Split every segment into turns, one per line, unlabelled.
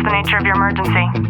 the nature of your emergency?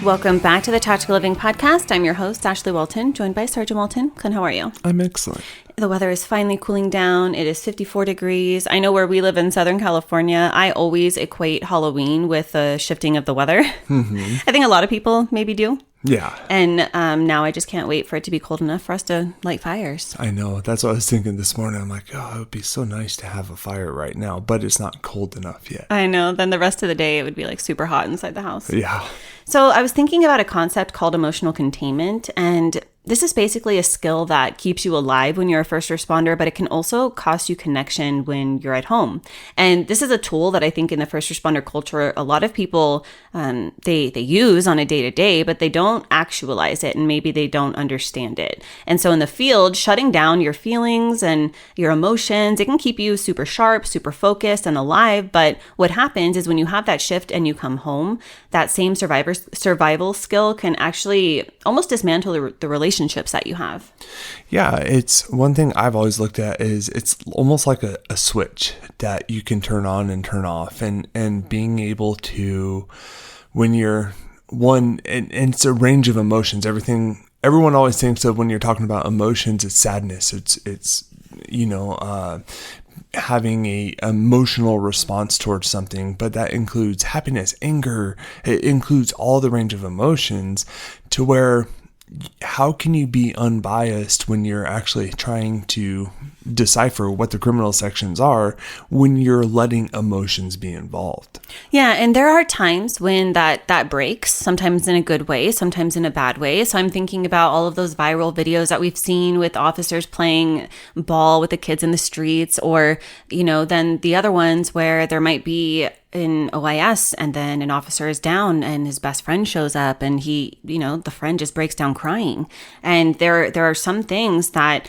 Welcome back to the Tactical Living Podcast. I'm your host, Ashley Walton, joined by Sergeant Walton. Clint, how are you?
I'm excellent.
The weather is finally cooling down. It is 54 degrees. I know where we live in Southern California, I always equate Halloween with the shifting of the weather. Mm-hmm. I think a lot of people maybe do.
Yeah.
And now I just can't wait for it to be cold enough for us to light fires.
I know. That's what I was thinking this morning. I'm like, oh, it would be so nice to have a fire right now, but it's not cold enough yet.
I know. Then the rest of the day, it would be like super hot inside the house.
Yeah.
So I was thinking about a concept called emotional containment, and this is basically a skill that keeps you alive when you're a first responder, but it can also cost you connection when you're at home. And this is a tool that I think in the first responder culture, a lot of people, they use on a day-to-day, but they don't actualize it, and maybe they don't understand it. And so in the field, shutting down your feelings and your emotions, it can keep you super sharp, super focused and alive. But what happens is when you have that shift and you come home, that same survival skill can actually almost dismantle the relationships that you have.
Yeah, it's one thing I've always looked at is it's almost like a switch that you can turn on and turn off, and being able to, when you're and it's a range of emotions. Everyone always thinks of when you're talking about emotions, it's sadness. It's having a emotional response towards something, but that includes happiness, anger. It includes all the range of emotions, to where how can you be unbiased when you're actually trying to decipher what the criminal sections are when you're letting emotions be involved?
Yeah, and there are times when that breaks, sometimes in a good way, sometimes in a bad way. So I'm thinking about all of those viral videos that we've seen with officers playing ball with the kids in the streets, or, then the other ones where there might be in OIS and then an officer is down and his best friend shows up and he, the friend just breaks down crying. And there are some things that,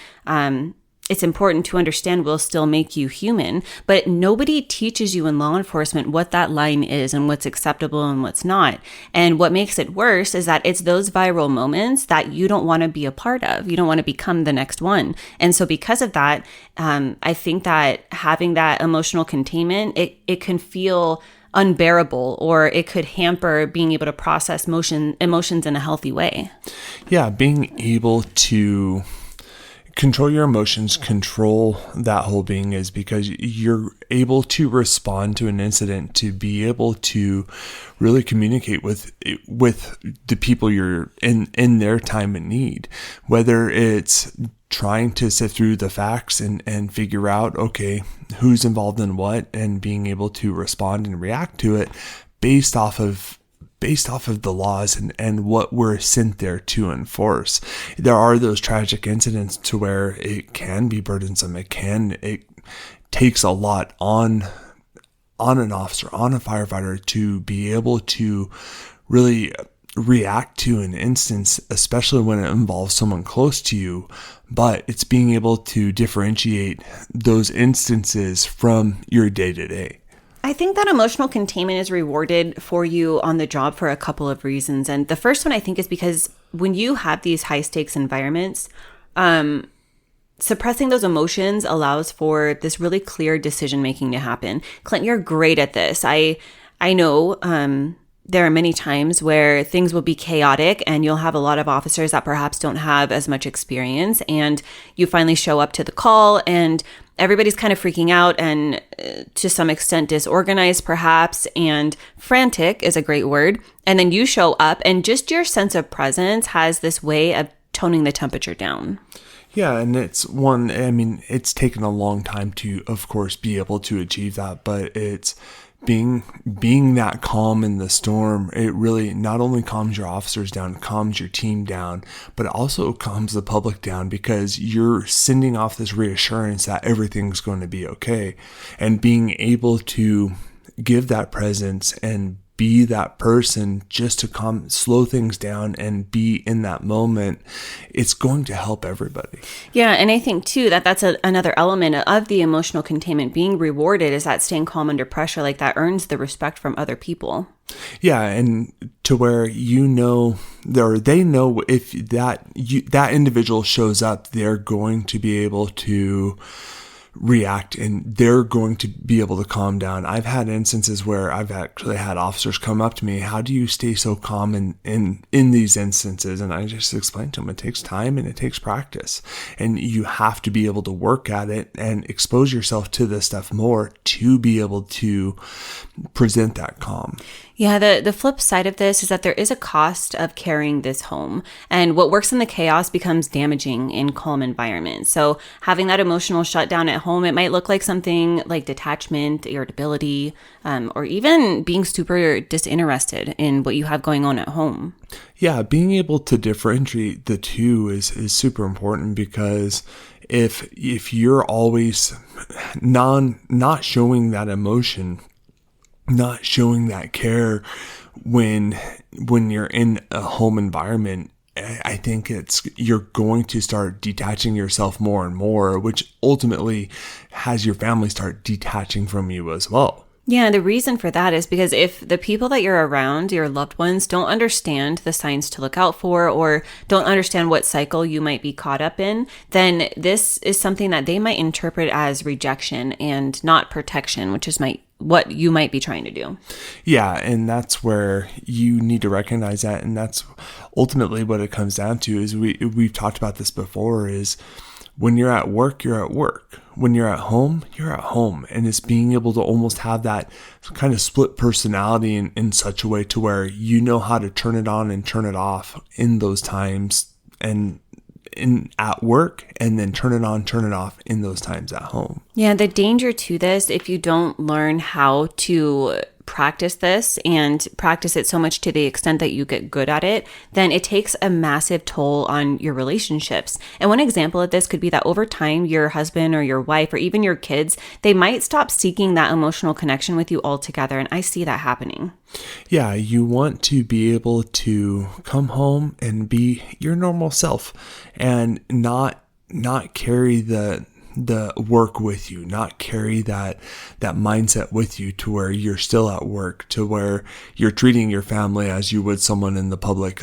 it's important to understand will still make you human, but nobody teaches you in law enforcement what that line is and what's acceptable and what's not. And what makes it worse is that it's those viral moments that you don't want to be a part of. You don't want to become the next one. And so because of that, I think that having that emotional containment, it can feel unbearable, or it could hamper being able to process emotions in a healthy way.
Yeah, being able to control your emotions, control that whole being, is because you're able to respond to an incident, to be able to really communicate with the people you're in their time of need, whether it's trying to sift through the facts and figure out, okay, who's involved in what, and being able to respond and react to it based off of the laws and what we're sent there to enforce. There are those tragic incidents to where it can be burdensome. It takes a lot on an officer, on a firefighter, to be able to really react to an instance, especially when it involves someone close to you. But it's being able to differentiate those instances from your day-to-day.
I think that emotional containment is rewarded for you on the job for a couple of reasons. And the first one, I think, is because when you have these high stakes environments, suppressing those emotions allows for this really clear decision making to happen. Clint, you're great at this. I know there are many times where things will be chaotic and you'll have a lot of officers that perhaps don't have as much experience, and you finally show up to the call and everybody's kind of freaking out and to some extent disorganized perhaps, and frantic is a great word. And then you show up and just your sense of presence has this way of toning the temperature down.
Yeah, and it's taken a long time to, of course, be able to achieve that, but it's being that calm in the storm. It really not only calms your officers down, calms your team down, but it also calms the public down, because you're sending off this reassurance that everything's going to be okay. And being able to give that presence and be that person just to slow things down and be in that moment, it's going to help everybody.
Yeah, and I think too that that's another element of the emotional containment being rewarded, is that staying calm under pressure like that earns the respect from other people.
Yeah, and to where they know if that individual shows up, they're going to be able to react and they're going to be able to calm down. I've had instances where I've actually had officers come up to me, how do you stay so calm in these instances? And I just explained to them, it takes time and it takes practice, and you have to be able to work at it and expose yourself to this stuff more to be able to present that calm.
Yeah, the flip side of this is that there is a cost of carrying this home, and what works in the chaos becomes damaging in calm environments. So having that emotional shutdown at home, it might look like something like detachment, irritability, or even being super disinterested in what you have going on at home.
Yeah, being able to differentiate the two is super important, because if you're always not showing that emotion, not showing that care when you're in a home environment, I think you're going to start detaching yourself more and more, which ultimately has your family start detaching from you as well.
Yeah, the reason for that is because if the people that you're around, your loved ones, don't understand the signs to look out for, or don't understand what cycle you might be caught up in, then this is something that they might interpret as rejection and not protection, which is what you might be trying to do.
Yeah, and that's where you need to recognize that, and that's ultimately what it comes down to. Is we've talked about this before, is when you're at work, you're at work. When you're at home, you're at home. And it's being able to almost have that kind of split personality in such a way to where you know how to turn it on and turn it off in those times, and at work, and then turn it on, turn it off in those times at home.
Yeah, the danger to this, if you don't learn how to practice this and practice it so much to the extent that you get good at it, then it takes a massive toll on your relationships. And one example of this could be that over time, your husband or your wife or even your kids, they might stop seeking that emotional connection with you altogether. And I see that happening.
Yeah, you want to be able to come home and be your normal self, and not carry the work with you, not carry that mindset with you to where you're still at work, to where you're treating your family as you would someone in the public.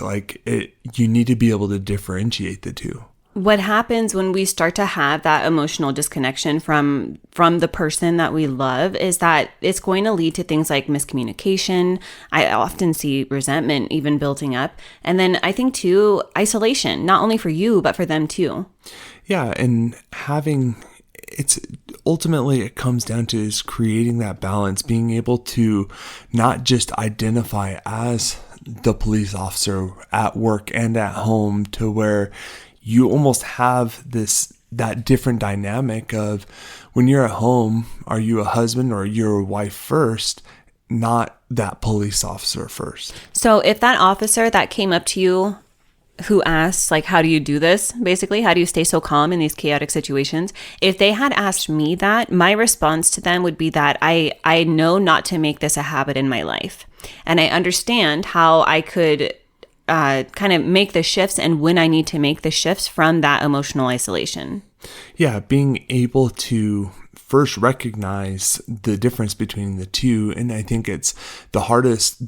You need to be able to differentiate the two.
What happens when we start to have that emotional disconnection from the person that we love is that it's going to lead to things like miscommunication. I often see resentment even building up. And then I think too, isolation, not only for you, but for them too.
Yeah, and ultimately it comes down to is creating that balance, being able to not just identify as the police officer at work and at home, to where you almost have that different dynamic of when you're at home, are you a husband or you're a wife first, not that police officer first.
So if that officer that came up to you who asks, like, how do you do this? Basically, how do you stay so calm in these chaotic situations? If they had asked me that, my response to them would be that I know not to make this a habit in my life. And I understand how I could kind of make the shifts and when I need to make the shifts from that emotional isolation.
Yeah, being able to first recognize the difference between the two. And I think it's the hardest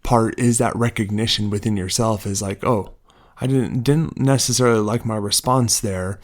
part is that recognition within yourself is like, oh, I didn't necessarily like my response there,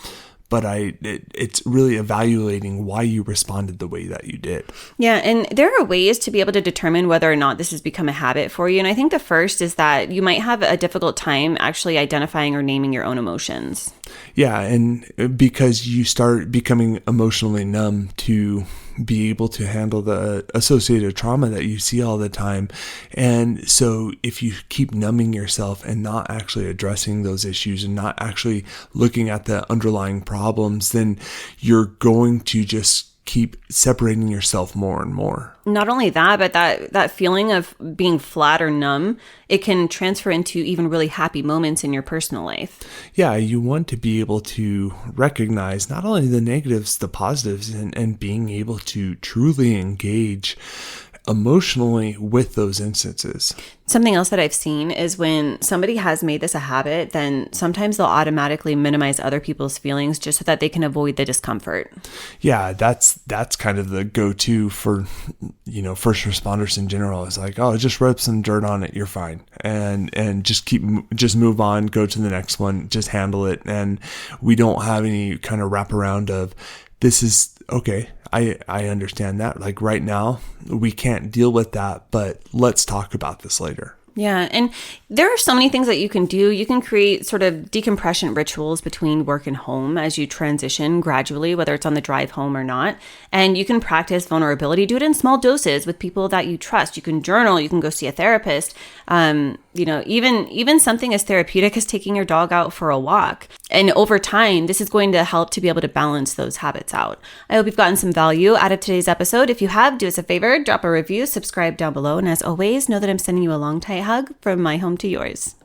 but it's really evaluating why you responded the way that you did.
Yeah, and there are ways to be able to determine whether or not this has become a habit for you. And I think the first is that you might have a difficult time actually identifying or naming your own emotions.
Yeah, and because you start becoming emotionally numb to be able to handle the associated trauma that you see all the time. And so if you keep numbing yourself and not actually addressing those issues and not actually looking at the underlying problems, then you're going to just keep separating yourself more and more.
Not only that, but that feeling of being flat or numb, it can transfer into even really happy moments in your personal life.
Yeah, you want to be able to recognize not only the negatives, the positives, and being able to truly engage emotionally with those instances.
Something else that I've seen is when somebody has made this a habit, then sometimes they'll automatically minimize other people's feelings just so that they can avoid the discomfort.
Yeah, that's kind of the go-to for, first responders in general. Is like, oh, just rub some dirt on it, you're fine, and just move on, go to the next one, just handle it, and we don't have any kind of wraparound of this is okay. I understand that. Like right now, we can't deal with that, but let's talk about this later.
Yeah. And there are so many things that you can do. You can create sort of decompression rituals between work and home as you transition gradually, whether it's on the drive home or not. And you can practice vulnerability. Do it in small doses with people that you trust. You can journal. You can go see a therapist. Even something as therapeutic as taking your dog out for a walk. And over time, this is going to help to be able to balance those habits out. I hope you've gotten some value out of today's episode. If you have, do us a favor, drop a review, subscribe down below. And as always, know that I'm sending you a long, tight hug from my home to yours.